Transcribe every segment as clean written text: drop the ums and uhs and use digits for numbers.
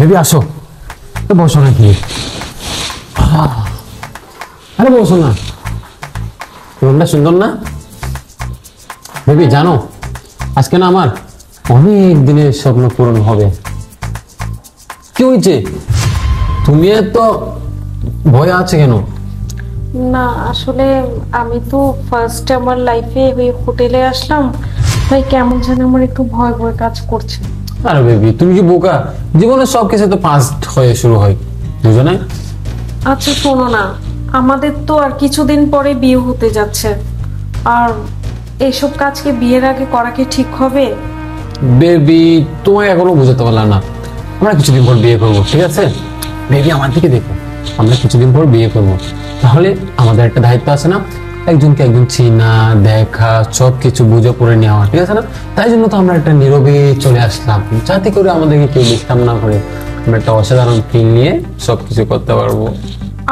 Baby আসো, বসো নাকি? আরে বসো না, রুমটা সুন্দর না? বেবি জানো, আজকে না আমার অনেক দিনের স্বপ্ন পূরণ হবে। কি হয়েছে? তুমি তো ভয় আছে কেন? না আসলে আমি তো ফার্স্ট আমার লাইফে ওই হোটেলে আসলাম, তাই কেমন যেন আমার একটু ভয় ভয় কাজ করছে। আরে বেবি তুমি কি বোকা? জীবনের সবকিছু তো ফার্স্ট হয়ে শুরু হয়, বুঝো না? আচ্ছা শোনো না, আমাদের তো আর কিছুদিন পরে বিয়ে হতে যাচ্ছে, আর এইসব কাজকে বিয়ের আগে করা কি ঠিক হবে? বেবি তোমায় এখনো বোঝাতে পারলাম না, আমরা কিছুদিন পর বিয়ে করবো, ঠিক আছে? বেবি আমার দিকে দেখো, আমরা কিছুদিন পর বিয়ে করব, তাহলে আমাদের একটা দায়িত্ব আছে না, একজনকে একজন চিনা দেখা সবকিছু বুঝে পড়ে নেওয়া, ঠিক আছে না? তাই জন্য তো আমরা একটা নীরবে চলে আসলাম, যাতে করে আমাদেরকে কেউ ডিস্টার্ব না করে আমরা একটা অসাধারণ ফিল নিয়ে সবকিছু করতে পারবো।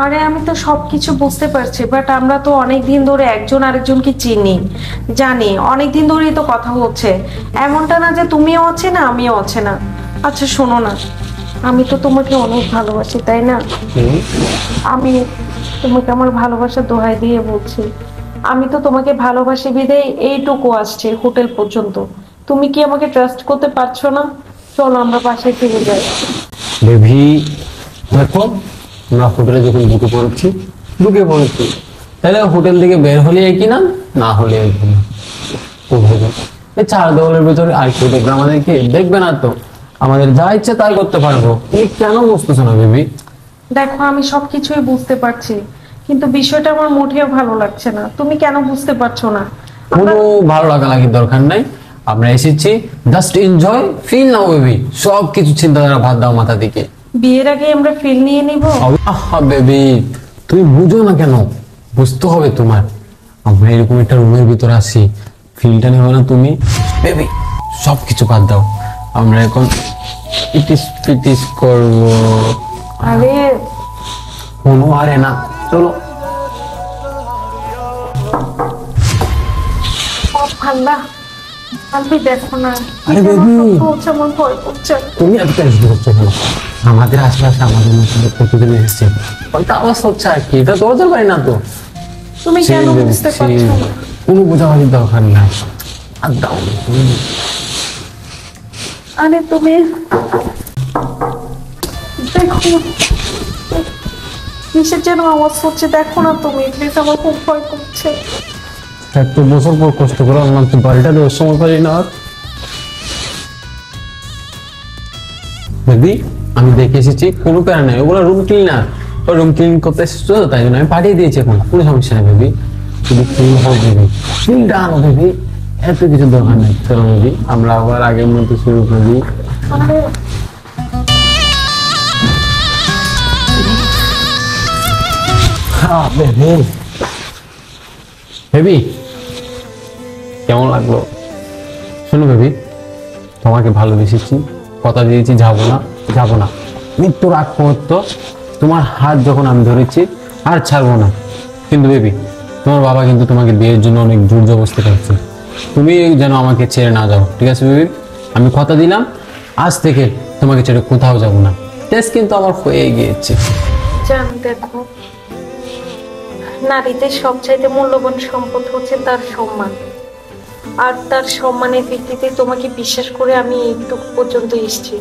আরে আমি তো সবকিছু বুঝতে পারছি, বাট আমরা তো অনেক দিন ধরে একজন আরেকজনকে চিনি, জানি, অনেক দিন ধরেই তো কথা হচ্ছে, এমনটা না যে তুমিও আছে না আমিও আছে না। আচ্ছা শোনো না, আমি তো তোমাকে অনেক ভালোবাসি তাই না? আমি তোমাকে আমার ভালোবাসা দোহাই দিয়ে বলছি, আমি তো তোমাকে ভালোবাসি বিধায় এইটুকু আসছে হোটেল পর্যন্ত, তুমি কি আমাকে ট্রাস্ট করতে পারছো না? চলো আমরা বাসায় ফিরে যাই। বেবি দেখো, আমরা হোটেলে যখন ঢুকে পড়েছি, তাহলে হোটেল থেকে বের হলে একই না, না হলে একই না। ও ভেবে এই চার দেওয়ালের ভেতরে আর কেউ দেখবে আমাদেরকে? দেখবে না তো, আমাদের যা ইচ্ছে তাই করতে পারবো। তুমি কেন বুঝতেছো না বেবি? দেখো আমি সবকিছুই বুঝতে পারছি, কিন্তু বিষয়টা আমার মোটেও ভালো লাগছে না, তুমি কেন বুঝতে পারছো না? কোনো ভালো লাগালাগির দরকার নাই, আমরা এসেছি just enjoy feel now baby, সবকিছু চিন্তাধারা বাদ দাও মাথা থেকে। বিয়ের আগে আমরা ফিল নিয়ে নিব। আহা বেবি তুমি বুঝো না কেন? বুঝতে হবে তোমার, আমরা এরকম একটা রুমের ভিতর আছি, ফিলটা নেবে না তুমি? বেবি সবকিছু বাদ দাও, আমরা এখন ইটিস পিটিস করবো। আরে কোনো আরে না, চলো। ঠান্ডা, আমি দেখো না, আরে বেবি আমার ভয় করছে। তুমি এত টেনশন করছো কেন? আমাদের আশেপাশে আমাদের মধ্যে প্রতিদিন এসেছে, ওইটা আওয়াজ হচ্ছে আর কি, এটা দরজার বাড়ি না তো। তুমি কেন বুঝতে পারছো না? কোনো বোঝাবুঝির দরকার নাই, আর দাও না তুমি। আরে তুমি দেখো, কিসের যেন আওয়াজ হচ্ছে, দেখো না তুমি প্লিজ, আমার খুব ভয় করছে। এত বছর পর কষ্ট করে আমার তো বাড়িটা দেওয়ার সময় পারি না আর। বেবি আমি দেখে এসেছি, কোনো প্যারা নাই, ওগুলো রুম ক্লিনার, ওই রুম ক্লিন করতে এসেছো তো, তাই জন্য আমি পাঠিয়ে দিয়েছি, এখন কোনো সমস্যা নেই বেবি, শুধু ক্লিন হোক বেবি, ক্লিনটা আনো বেবি, এত কিছু দরকার নেই। চলো বেবি আমরা আবার আগের মতো শুরু করি। আরে হ্যাঁ বেবি, বেবি কেমন লাগলো? শোনো বেবি, তোমাকে ভালোবেসেছি, কথা দিয়েছি যাবো না, মৃত্যুর আগ পর্যন্ত তোমার হাত যখন আমি ধরেছি আর ছাড়বো না। কিন্তু বেবি তোমার বাবা কিন্তু তোমাকে বিয়ের জন্য অনেক জোর জবরদস্তি করছে, তুমি যেন আমাকে ছেড়ে না যাও, ঠিক আছে বেবি? আমি কথা দিলাম আজ থেকে তোমাকে ছেড়ে কোথাও যাব না। টেস্ট কিন্তু আমার হয়ে গিয়েছে। জান দেখো, নারীদের সবচাইতে মূল্যবান সম্পদ হচ্ছে তার সম্মান, আর তার সম্মানের ভিত্তিতে তোমাকে বিশ্বাস করে আমি এইটুকু পর্যন্ত এসেছি।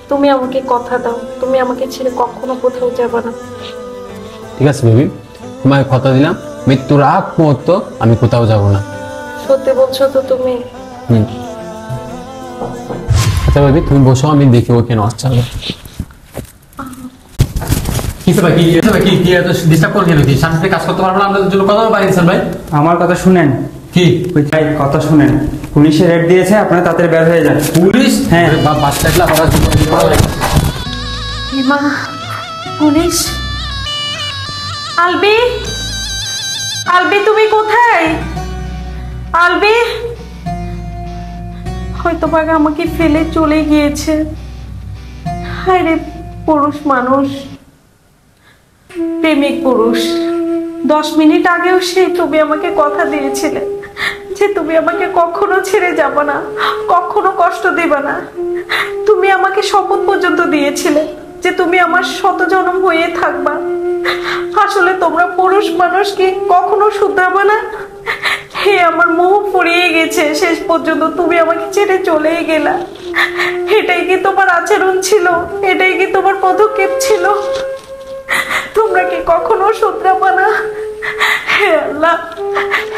তুমি আমাকে কথা দাও, তুমি আমাকে ছেড়ে কখনো কোথাও যাবে না। ঠিক আছে বেবি, তোমাকে কথা দিলাম মৃত্যুর আগ মুহূর্ত আমি কোথাও যাব না। সত্যি বলছো তো তুমি? আচ্ছা বেবি তুমি বসো, আমি দেখি ও কেন আসছে। আমার কথা শুনেন। কি ভাই কথা শুনেন, পুলিশে রেড দিয়েছে, আপনারা তাড়াতাড়ি বের হয়ে যান। পুলিশ? হ্যাঁ। মা, পুলিশ? আলবি, আলবি তুমি কোথায়? আলবি হয়তো বাঘ আমাকে ফেলে চলে গিয়েছে। হায় রে, পুরুষ মানুষ, প্রেমিক পুরুষ, 10 মিনিট আগেও সেই তুমি আমাকে কথা দিয়েছিলে যে তুমি আমাকে কখনো ছেড়ে যাবে না, কখনো কষ্ট দিবে না। তুমি আমাকে শপথ পর্যন্ত দিয়েছিলে যে তুমি আমার শত জনম হয়ে থাকবা। আসলে তোমরা পুরুষ মানুষ কি কখনো শুধরাবে না? হে, আমার মোহ ফুরিয়ে গেছে, শেষ পর্যন্ত তুমি আমাকে ছেড়ে চলেই গেলা। এটাই কি তোমার আচরণ ছিল? এটাই কি তোমার পদক্ষেপ ছিল? তোমরা কি কখনো শুধরাবে না? হে আল্লাহ,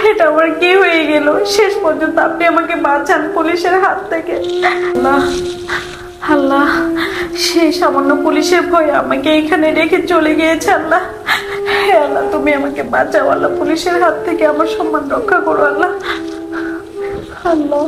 এটা আমার কি হয়ে গেল? শেষ পর্যন্ত আপনি আমাকে বাঁচান পুলিশের হাত থেকে। আল্লাহ, আল্লাহ, সেই সামান্য পুলিশের ভয়ে আমাকে এখানে রেখে চলে গিয়েছে। আল্লাহ, হে আল্লাহ, তুমি আমাকে বাঁচাও। আল্লাহ, পুলিশের হাত থেকে আমার সম্মান রক্ষা করো। আল্লাহ, আল্লাহ।